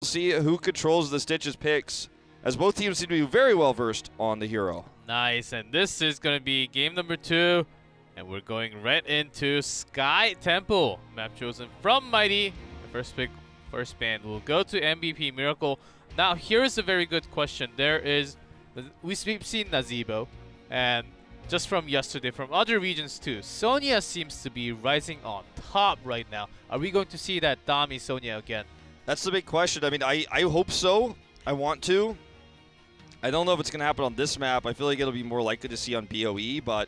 See who controls the Stitches picks, as both teams seem to be very well versed on the hero. Nice, and this is going to be game number 2, and we're going right into Sky Temple. Map chosen from Mighty. The first pick, first ban will go to MVP Miracle. Now, here's a very good question. We've seen Nazeebo, and just from yesterday, from other regions too, Sonya seems to be rising on top right now. Are we going to see that Dami Sonya again? That's the big question. I mean, I hope so. I want to. I don't know if it's going to happen on this map. I feel like it'll be more likely to see on BOE, but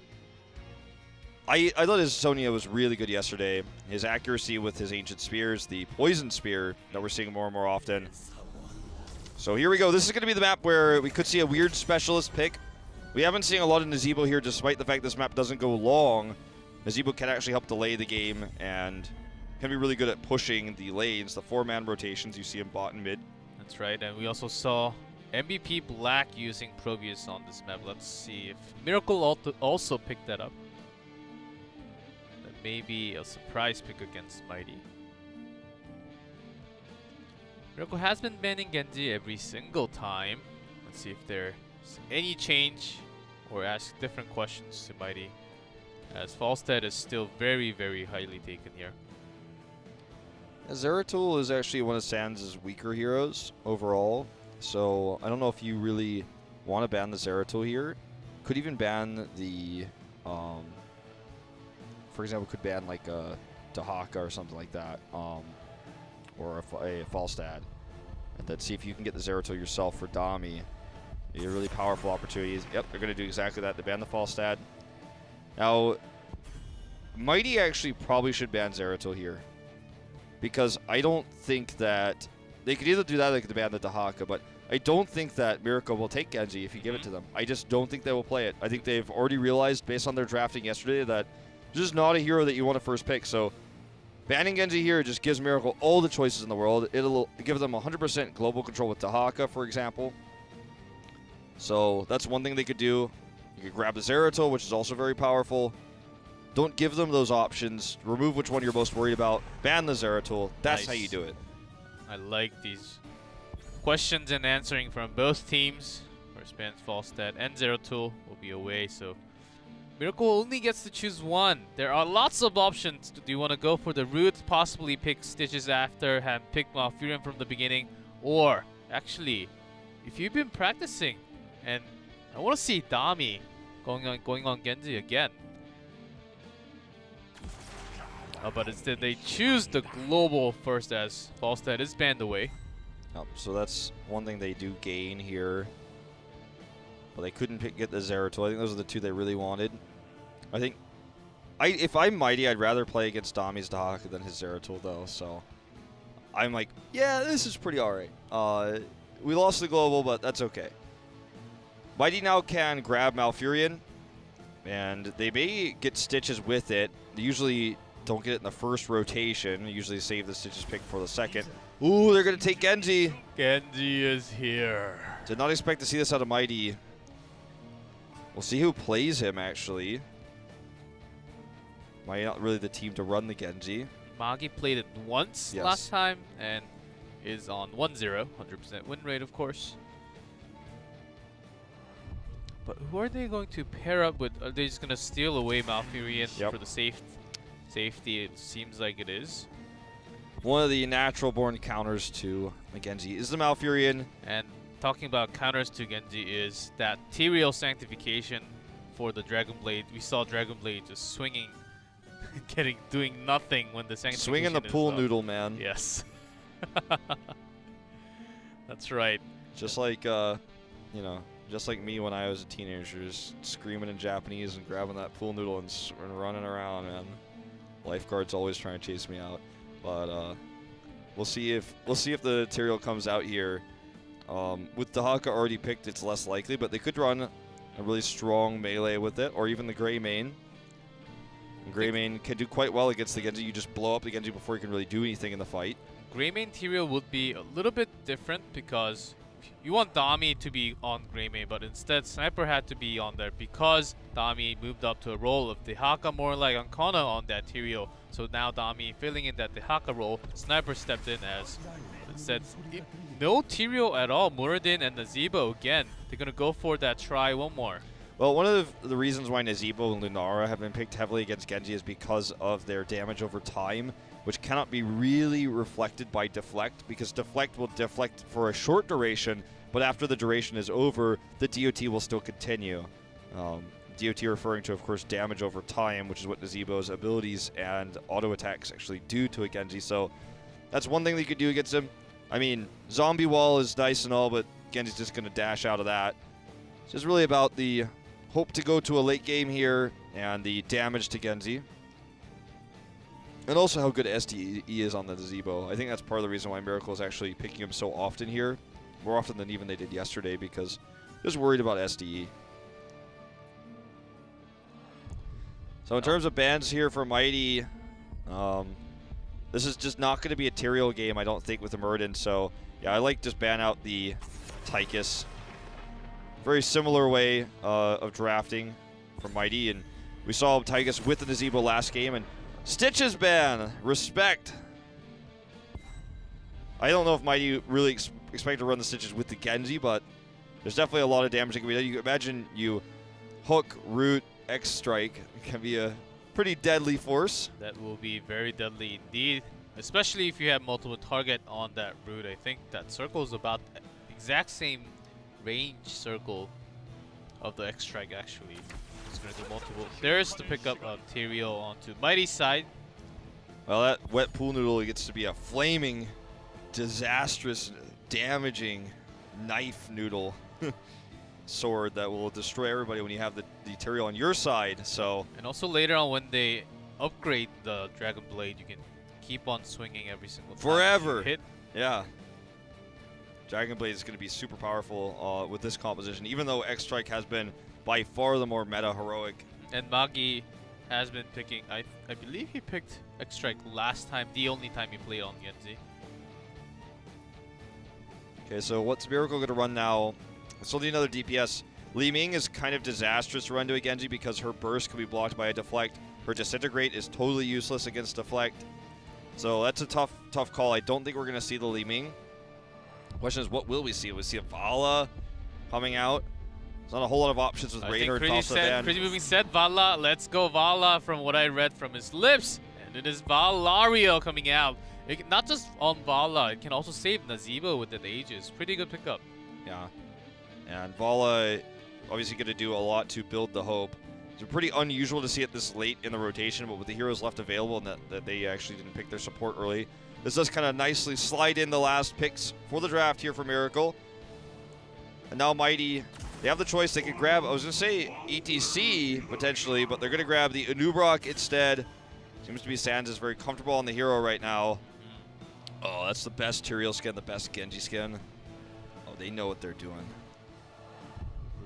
I thought his Sonya was really good yesterday. His accuracy with his Ancient Spears, the Poison Spear that we're seeing more and more often. So here we go. This is going to be the map where we could see a weird specialist pick. We haven't seen a lot of Nazeebo here, despite the fact this map doesn't go long. Nazeebo can actually help delay the game and can be really good at pushing the lanes, the 4-man rotations you see in bot and mid. That's right, and we also saw MVP Black using Probius on this map. Let's see if Miracle also picked that up. That may be a surprise pick against Mighty. Miracle has been banning Genji every single time. Let's see if there's any change or ask different questions to Mighty, as Falstad is still very, very highly taken here. Zeratul is actually one of Sans' weaker heroes overall, so I don't know if you really want to ban the Zeratul here. Could even ban the, for example, could ban like a Dahaka or something like that, or a Falstad, and then see if you can get the Zeratul yourself for Dami. A really powerful opportunities. Yep, they're going to do exactly that. They ban the Falstad. Now, Mighty actually probably should ban Zeratul here, because I don't think that they could either do that or they could ban the Dahaka, but I don't think that Miracle will take Genji if you give it to them. I just don't think they will play it. I think they've already realized, based on their drafting yesterday, that this is not a hero that you want to first pick. So banning Genji here just gives Miracle all the choices in the world. It'll give them 100% global control with Dahaka, for example. So that's one thing they could do. You could grab the Zeratul, which is also very powerful. Don't give them those options. Remove which one you're most worried about. Ban the Zeratul. That's how you do it. I like these questions and answering from both teams. First bans Falstad and Zeratul will be away, so Miracle only gets to choose one. There are lots of options. Do you want to go for the root, possibly pick Stitches after, and pick Malfurion from the beginning? Or, actually, if you've been practicing, and I want to see Dami going on Genji again. But instead they choose the global first, as Falstad is banned away. Yep, so that's one thing they do gain here. But they couldn't get the Zeratul. I think those are the two they really wanted. I think, if I'm Mighty, I'd rather play against Dami's Dahaka than his Zeratul, though. So I'm like, yeah, this is pretty alright. We lost the global, but that's okay. Mighty now can grab Malfurion, and they may get Stitches with it. They usually don't get it in the first rotation. They usually save the Stitches pick for the second. Ooh, they're going to take Genji. Genji is here. Did not expect to see this out of Mighty. We'll see who plays him, actually. Mighty not really the team to run the Genji. Magi played it once last time and is on 1-0. 100% win rate, of course. But who are they going to pair up with? Are they just going to steal away Malfurion for the safety? It seems like it is. One of the natural-born counters to Genji is the Malfurion. And talking about counters to Genji is that Tyrael Sanctification for the Dragon Blade. We saw Dragon Blade just swinging, doing nothing when the Sanctification swinging the pool noodle, man. Yes. That's right. Just like, you know, just like me when I was a teenager, just screaming in Japanese and grabbing that pool noodle and running around, man. Lifeguard's always trying to chase me out, but we'll see if the Tyrael comes out here. With Dahaka already picked, it's less likely, but they could run a really strong melee with it, or even the Grey Mane. And Grey Mane can do quite well against the Genji. You just blow up the Genji before you can really do anything in the fight. Grey Mane Tyrael would be a little bit different because you want Dami to be on Grey Mane, but instead Sniper had to be on there because Dami moved up to a role of Dahaka, more like Ancona on that Tyrael. So now Dami filling in that Dahaka role, Sniper stepped in as Instead, no Tyrael at all. Muradin and Nazebo again. They're gonna go for that try one more. Well, one of the reasons why Nazebo and Lunara have been picked heavily against Genji is because of their damage over time, which cannot be really reflected by Deflect, because Deflect will deflect for a short duration, but after the duration is over, the DOT will still continue. DOT referring to, of course, damage over time, which is what Nazebo's abilities and auto attacks actually do to a Genji. So that's one thing that you could do against him. I mean, Zombie Wall is nice and all, but Genji's just going to dash out of that. It's just really about the hope to go to a late game here and the damage to Genji. And also how good SDE is on the Nazebo. I think that's part of the reason why Miracle is actually picking him so often here. More often than even they did yesterday, because just worried about SDE. So in terms of bans here for Mighty, this is just not going to be a Tyrael game, I don't think, with the Muradin. So yeah, I like just ban out the Tychus. Very similar way of drafting for Mighty, and we saw Tychus with the Nazebo last game, and Stitches ban, respect. I don't know if Mighty really expect to run the Stitches with the Genji, but there's definitely a lot of damage that can be done. You can imagine you hook, root, X strike. It can be a pretty deadly force. That will be very deadly indeed, especially if you have multiple target on that root. I think that circle is about the exact same range circle of the X strike actually. It's going to do multiple. There's the pickup of Tyrael onto Mighty's side. Well, that wet pool noodle gets to be a flaming, disastrous, damaging knife noodle sword that will destroy everybody when you have the Tyrael on your side. So, and also later on when they upgrade the Dragon Blade, you can keep on swinging every single time forever. Hit. Yeah. Dragon Blade is going to be super powerful with this composition, even though X Strike has been by far the more meta heroic. And Magi has been picking, I believe he picked X Strike last time, the only time he played on Genji. Okay, so what's Miracle going to run now? Still need another DPS. Li Ming is kind of disastrous to run to a Genji because her burst can be blocked by a Deflect. Her Disintegrate is totally useless against Deflect. So that's a tough call. I don't think we're going to see the Li Ming. Question is, what will we see? Will we see a Vala coming out? There's not a whole lot of options with Raider and Falsa. Pretty Moving said Vala. Let's go Vala from what I read from his lips. And it is Valario coming out. Not just on Vala, it can also save Nazebo with the Aegis. Pretty good pickup. Yeah. And Vala obviously going to do a lot to build the hope. It's pretty unusual to see it this late in the rotation, but with the heroes left available and that they actually didn't pick their support early, this does kind of nicely slide in the last picks for the draft here for Miracle. And now Mighty, they have the choice. They could grab, I was going to say ETC potentially, but they're going to grab the Anubrok instead. Seems to be Sans is very comfortable on the hero right now. Oh, that's the best Tyrael skin, the best Genji skin. Oh, they know what they're doing.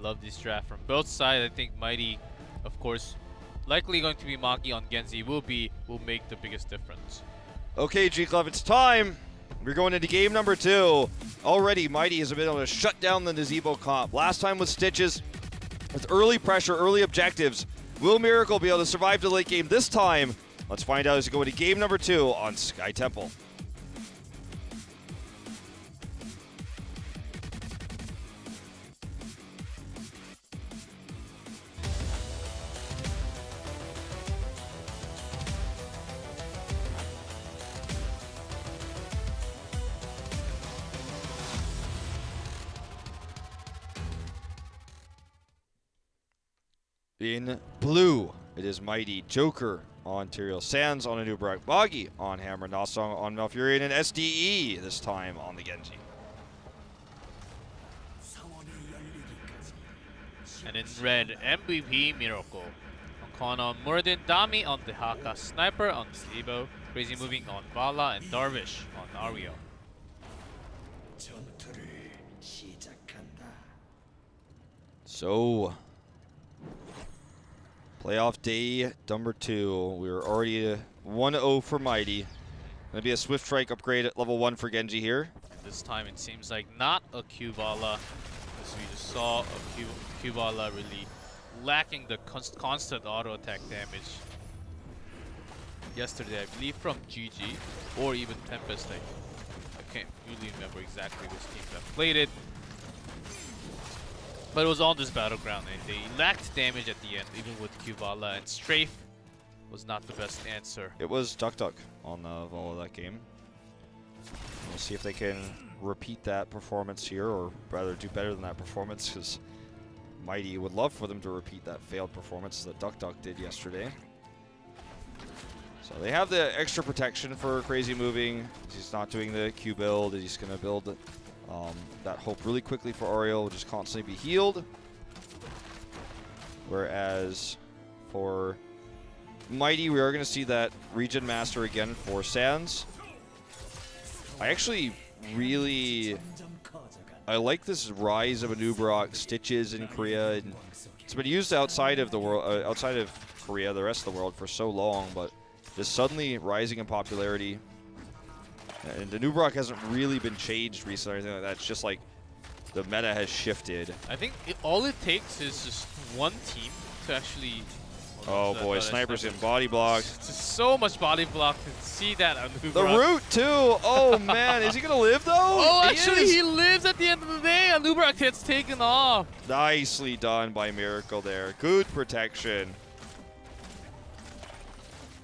Love this draft from both sides. I think Mighty, of course, likely going to be Maki on Genji will make the biggest difference. Okay, G-Club, it's time. We're going into game number 2. Already, Mighty has been able to shut down the Nazebo comp. Last time with Stitches, with early pressure, early objectives. Will Miracle be able to survive the late game this time? Let's find out as we go into game number 2 on Sky Temple. In blue, it is Mighty, Joker on Tyrael, Sans on Anubrok, Boggy on Hammer, Nasong on Malfurion, and SDE this time on the Genji. And in red, MVP Miracle. On Kon on Muradin, Dami on the Haka, Sniper on Nazebo, Crazy Moving on Vala, and Darvish on Ario. So, playoff day number 2. We were already 1-0 for Mighty. Gonna be a Swift Strike upgrade at level 1 for Genji here. This time it seems like not a Q-Vala, as we just saw a Q-Vala really lacking the constant auto attack damage. Yesterday, I believe from GG or even Tempest, can't really remember exactly which teams that played it. But it was on this battleground, and they lacked damage at the end, even with Q-Vala, and Strafe was not the best answer. It was Duck Duck on the Vala that game. We'll see if they can repeat that performance here, or rather do better than that performance, because Mighty would love for them to repeat that failed performance that Duck Duck did yesterday. So they have the extra protection for Crazy moving. He's not doing the Q build. He's going to build that hope really quickly for Oriole, will just constantly be healed. Whereas for Mighty, we are going to see that regen master again for Sans. I actually really like this rise of Anubarak Stitches in Korea. And it's been used outside of the world, outside of Korea, the rest of the world for so long, but just suddenly rising in popularity. And Anubarak hasn't really been changed recently or anything like that. It's just like the meta has shifted. I think all it takes is just one team to actually... Oh boy, Sniper's getting body blocked. Just so much body block to see that Anubarak. The root too! Oh man, is he gonna live though? Oh, actually he lives at the end of the day! Anubarak gets taken off! Nicely done by Miracle there. Good protection.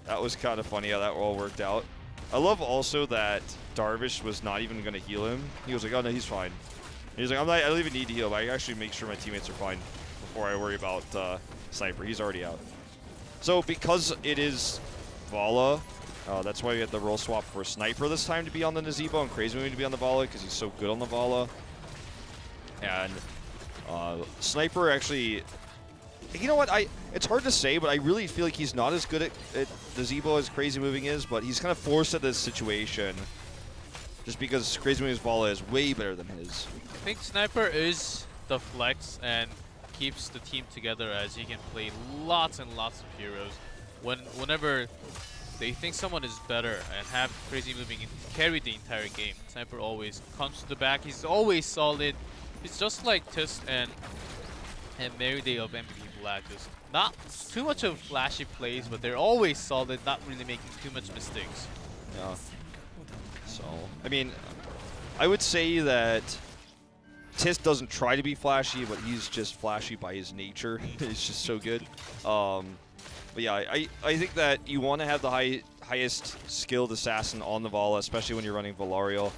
That was kind of funny how that all worked out. I love also that Darvish was not even going to heal him. He was like, oh no, he's fine. He's like, I don't even need to heal, but I actually make sure my teammates are fine before I worry about Sniper. He's already out. So because it is Vala, that's why we had the role swap for Sniper this time to be on the Nazeebo and Crazy Moving to be on the Vala, because he's so good on the Vala. And Sniper actually... You know what? It's hard to say, but I really feel like he's not as good at Nazeebo as Crazy Moving is, but he's kind of forced at this situation just because Crazy Moving's Vala is way better than his. I think Sniper is the flex and keeps the team together as he can play lots and lots of heroes. Whenever they think someone is better and have Crazy Moving carry the entire game, Sniper always comes to the back. He's always solid. He's just like Tist and Merryday of MVP Black. Just not too much of flashy plays, but they're always solid, not really making too much mistakes. Yeah. So, I mean, I would say that Tist doesn't try to be flashy, but he's just flashy by his nature. He's just so good. But yeah, I think that you want to have the highest skilled assassin on the Vala, especially when you're running Valarial.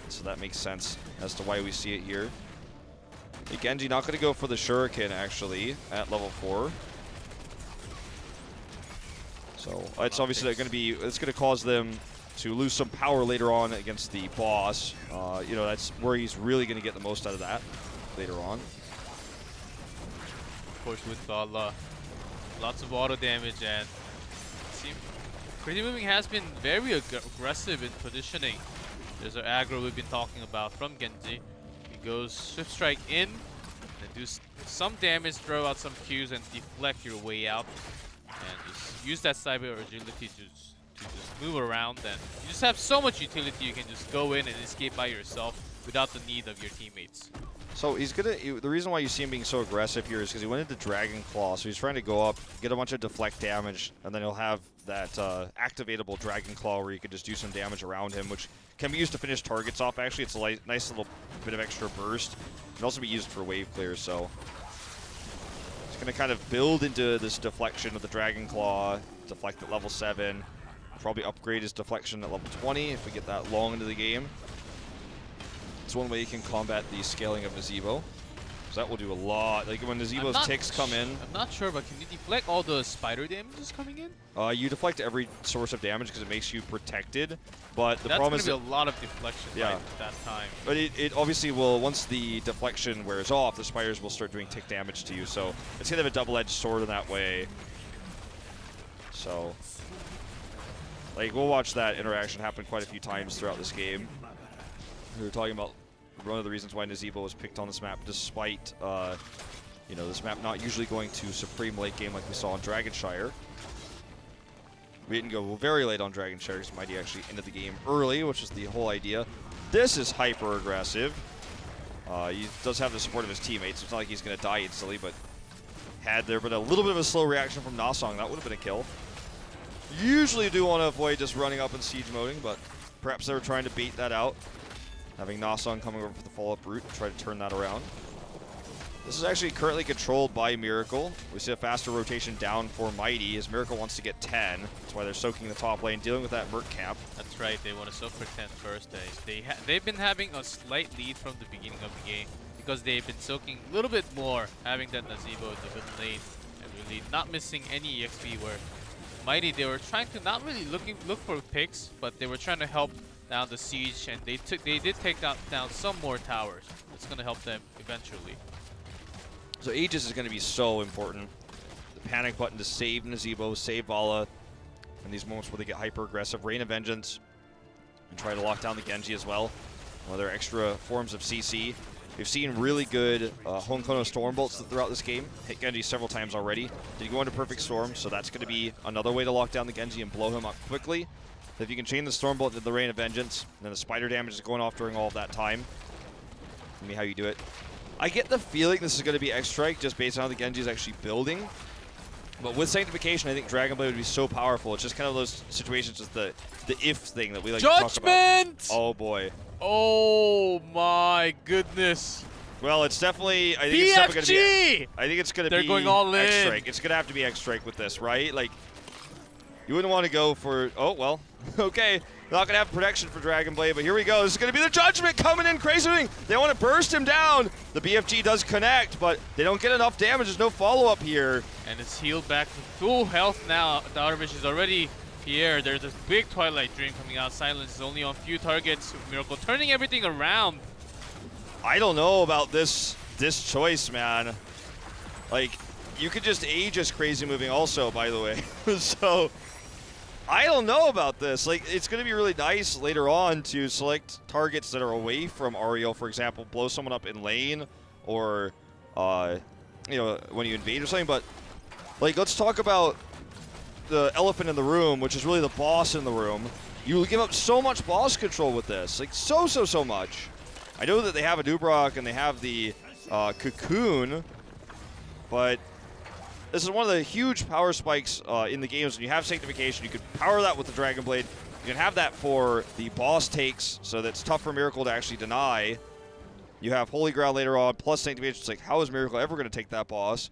So that makes sense as to why we see it here. Genji not going to go for the Shuriken, actually, at level 4. So it's obviously going to be, it's going to cause them to lose some power later on against the boss. You know, that's where he's really going to get the most out of that later on. Of course, with lots of auto damage, and Crazy Moving has been very aggressive in positioning. There's our aggro we've been talking about from Genji. Goes Swift Strike in, and do some damage, throw out some Qs, and deflect your way out. And just use that cyber agility to just move around. And you just have so much utility, you can just go in and escape by yourself without the need of your teammates. So he's gonna. The reason why you see him being so aggressive here is because he went into Dragon Claw, so he's trying to go up, get a bunch of deflect damage, and then he'll have that activatable Dragon Claw where you can just do some damage around him, which can be used to finish targets off. Actually, it's a nice little bit of extra burst. It can also be used for wave clear, so it's gonna kind of build into this deflection of the Dragon Claw, deflect at level 7, probably upgrade his deflection at level 20 if we get that long into the game. It's one way you can combat the scaling of Nazeebo. So that will do a lot. Like when Nazeebo's ticks come in. I'm not sure, but can you deflect all the spider damages coming in? You deflect every source of damage because it makes you protected. But the That's problem is gonna be a lot of deflection by that time. But it obviously will, once the deflection wears off, the spiders will start doing tick damage to you. So it's kind of a double-edged sword in that way. So, like, we'll watch that interaction happen quite a few times throughout this game. We were talking about one of the reasons why Nazeebo was picked on this map, despite you know, this map not usually going to Supreme late game like we saw on Dragonshire. We didn't go very late on Dragonshire because Mighty actually ended the game early, which is the whole idea. This is hyper aggressive. He does have the support of his teammates, so it's not like he's going to die instantly, but had there been a little bit of a slow reaction from Nasong, that would have been a kill. Usually do want to avoid just running up and siege moding, but perhaps they were trying to bait that out. Having Nasong coming over for the follow-up route, try to turn that around. This is actually currently controlled by Miracle. We see a faster rotation down for Mighty as Miracle wants to get 10. That's why they're soaking the top lane, dealing with that Merc camp. That's right, they want to soak for 10 first. They've been having a slight lead from the beginning of the game because they've been soaking a little bit more, having that Nazebo in the mid lane and really not missing any EXP. Where Mighty, they were trying to not really look for picks, but they were trying to help down the siege, and they did take down some more towers. It's going to help them eventually. So Aegis is going to be so important. The panic button to save Nazebo, save Vala in these moments where they get hyper aggressive. Rain of Vengeance and try to lock down the Genji as well. Other extra forms of CC. We've seen really good Honkono Stormbolts throughout this game. Hit Genji several times already. Did go into Perfect Storm, so that's going to be another way to lock down the Genji and blow him up quickly. If you can chain the Stormbolt to the Rain of Vengeance, then the spider damage is going off during all of that time. Tell me how you do it. I get the feeling this is going to be X-Strike just based on how the Genji is actually building. But with Sanctification, I think Dragon Blade would be so powerful. It's just kind of those situations with the if thing that we like to talk about. Judgment! Oh boy. Oh my goodness. Well, it's definitely. I think BFG! it's definitely going to be. I think it's going to be. They're going all in. X-Strike. It's going to have to be X-Strike with this, right? Like, you wouldn't want to go for. Oh well. Okay. Not going to have protection for Dragon Blade, but here we go. This is going to be the Judgment coming in crazy. They want to burst him down. The BFG does connect, but they don't get enough damage. There's no follow-up here. And it's healed back to full health now. Darvish is already here. There's this big Twilight Dream coming out. Silence is only on few targets. Miracle turning everything around. I don't know about this choice, man. Like, you could just Aegis crazy moving also, by the way. So, I don't know about this. Like, it's going to be really nice later on to select targets that are away from Ariel, for example, blow someone up in lane or, you know, when you invade or something. But, like, let's talk about the elephant in the room, which is really the boss in the room. You give up so much boss control with this. Like, so much. I know that they have a Dubrock and they have the Cocoon, but this is one of the huge power spikes in the games. When you have Sanctification, you could power that with the Dragon Blade. You can have that for the boss takes, so that's tough for Miracle to actually deny. You have Holy Grail later on, plus Sanctification. It's like, how is Miracle ever going to take that boss?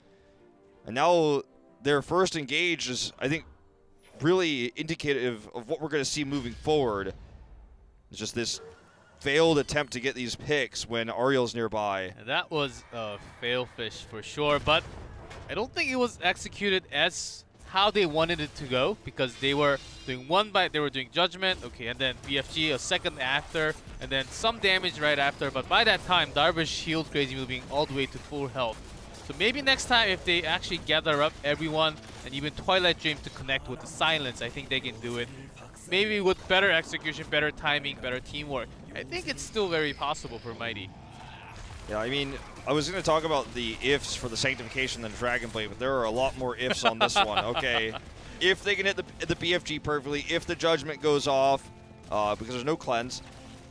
And now their first engage is, I think, really indicative of what we're going to see moving forward. It's just this failed attempt to get these picks when Ariel's nearby. And that was a fail fish for sure, but I don't think it was executed as how they wanted it to go, because they were doing they were doing Judgment, okay, and then BFG a second after, and then some damage right after. But by that time, Darvish healed Crazy moving all the way to full health. So maybe next time, if they actually gather up everyone and even Twilight Dream to connect with the Silence, I think they can do it. Maybe with better execution, better timing, better teamwork. I think it's still very possible for Mighty. Yeah, I mean, I was going to talk about the ifs for the Sanctification than Dragon Blade, but there are a lot more ifs on this one, okay? If they can hit the BFG perfectly, if the Judgment goes off, because there's no cleanse,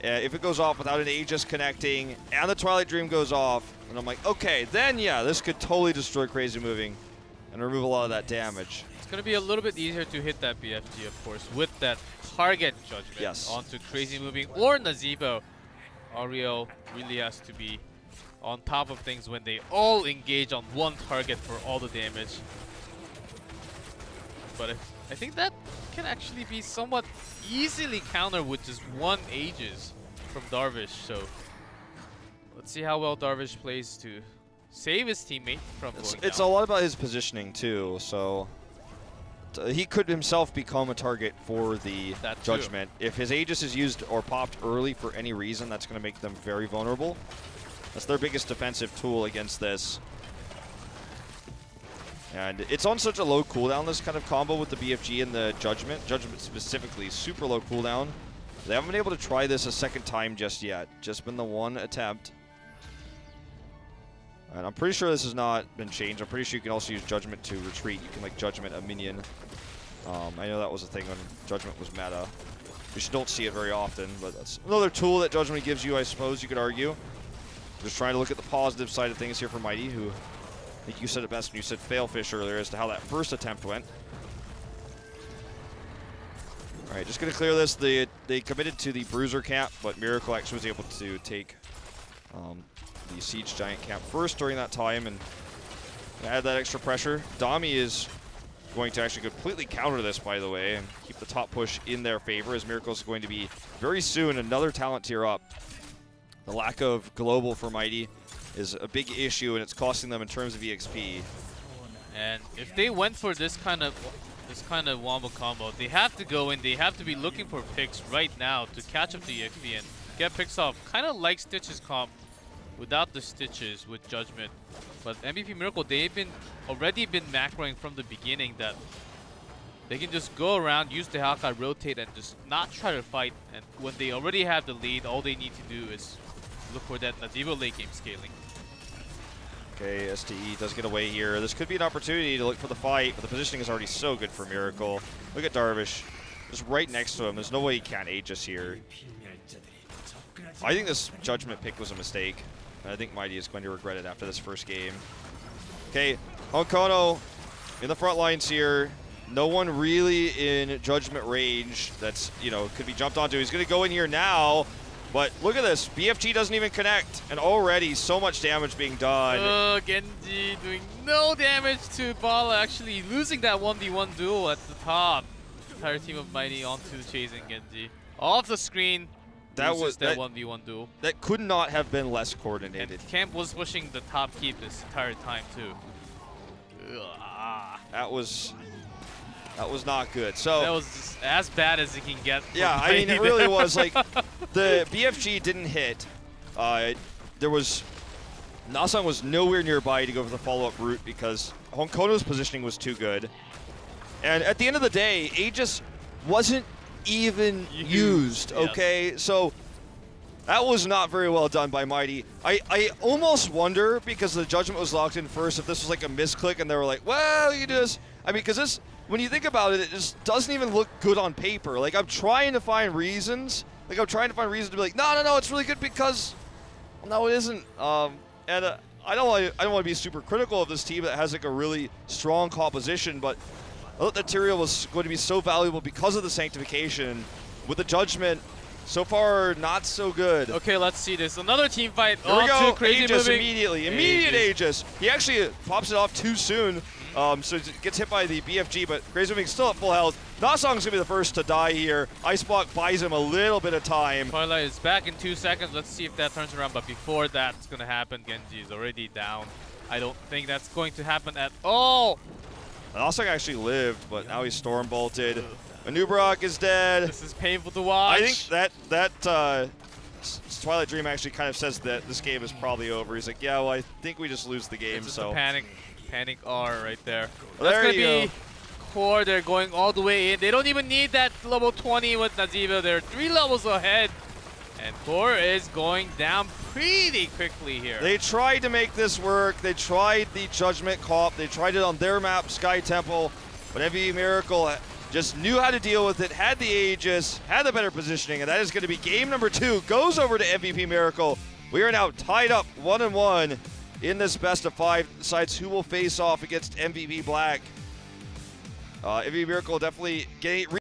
if it goes off without an Aegis connecting, and the Twilight Dream goes off, and I'm like, okay, then yeah, this could totally destroy Crazy Moving and remove a lot of that damage. It's going to be a little bit easier to hit that BFG, of course, with that target Judgment onto Crazy Moving or Nazebo. Ariel really has to be on top of things when they all engage on one target for all the damage. But I think that can actually be somewhat easily countered with just one Aegis from Darvish. So let's see how well Darvish plays to save his teammate from going It's down. a lot about his positioning too, so he could himself become a target for the Judgment. If his Aegis is used or popped early for any reason, that's going to make them very vulnerable. That's their biggest defensive tool against this. And it's on such a low cooldown, this kind of combo with the BFG and the Judgment. Judgment specifically, super low cooldown. They haven't been able to try this a second time just yet. Just been the one attempt. And I'm pretty sure this has not been changed. I'm pretty sure you can also use Judgment to retreat. You can, like, Judgment a minion. I know that was a thing when Judgment was meta. We just don't see it very often, but that's another tool that Judgment gives you, I suppose you could argue. Just trying to look at the positive side of things here for Mighty, who I think you said it best when you said fail fish earlier as to how that first attempt went. All right, just going to clear this. They committed to the Bruiser camp, but Miracle actually was able to take the Siege Giant camp first during that time and add that extra pressure. Dami is going to actually completely counter this, by the way, and keep the top push in their favor, as Miracle is going to be very soon another talent tier up. The lack of global for Mighty is a big issue, and it's costing them in terms of EXP. And if they went for this kind of wombo combo, they have to go in, they have to be looking for picks right now to catch up to EXP and get picks off. Kind of like Stitch's comp without the Stitches with Judgment. But MVP Miracle, they've already been macroing from the beginning that they can just go around, use the Hawkeye, rotate, and just not try to fight. And when they already have the lead, all they need to do is look for that Nazibo late game scaling. Okay, STE does get away here. This could be an opportunity to look for the fight, but the positioning is already so good for Miracle. Look at Darvish, just right next to him. There's no way he can't Aegis here. I think this Judgment pick was a mistake. I think Mighty is going to regret it after this first game. Okay, Honkono in the front lines here. No one really in Judgment range that's, could be jumped onto. He's going to go in here now. But look at this, BFG doesn't even connect, and already so much damage being done. Oh, Genji doing no damage to Bala, actually losing that 1v1 duel at the top. Entire team of Mighty onto chasing Genji. Off the screen, that was that 1v1 duel. That could not have been less coordinated. And Camp was pushing the top keep this entire time too. Ugh. That was not good. So that was just as bad as it can get. Yeah, I mean, it really was. Like, the BFG didn't hit. Nasang was nowhere nearby to go for the follow-up route because Honkono's positioning was too good. And at the end of the day, Aegis wasn't even used, okay? Yes. So that was not very well done by Mighty. I almost wonder, because the Judgment was locked in first, if this was like a misclick and they were like, well, you do this. I mean, because this, when you think about it, it just doesn't even look good on paper. Like, I'm trying to find reasons. Like, I'm trying to find reasons to be like, no, it's really good because, no, it isn't. I don't want to be super critical of this team that has like a really strong composition, but I thought the material was going to be so valuable because of the sanctification. With the Judgment, so far not so good. Okay, let's see this. Another team fight. Here we go. Crazy Aegis moving. Immediate Aegis. He actually pops it off too soon. So it gets hit by the BFG, but Crazy Moving still at full health. Nasong's going to be the first to die here. Iceblock buys him a little bit of time. Twilight is back in 2 seconds. Let's see if that turns around. But before that's going to happen, Genji is already down. I don't think that's going to happen at all. Nasong actually lived, but now he's Storm Bolted. Anubrak is dead. This is painful to watch. I think that Twilight Dream actually kind of says that this game is probably over. He's like, yeah, well, I think we just lose the game. It's so a panic R right there. Well, that's going to be Core. They're going all the way in. They don't even need that level 20 with Nazibo. They're 3 levels ahead. And Core is going down pretty quickly here. They tried to make this work. They tried the Judgment comp. They tried it on their map, Sky Temple. But MVP Miracle just knew how to deal with it, had the Aegis, had the better positioning, and that is going to be game number 2. Goes over to MVP Miracle. We are now tied up 1-1 in this best of 5. Decides who will face off against MVP Black. MVP Miracle definitely getting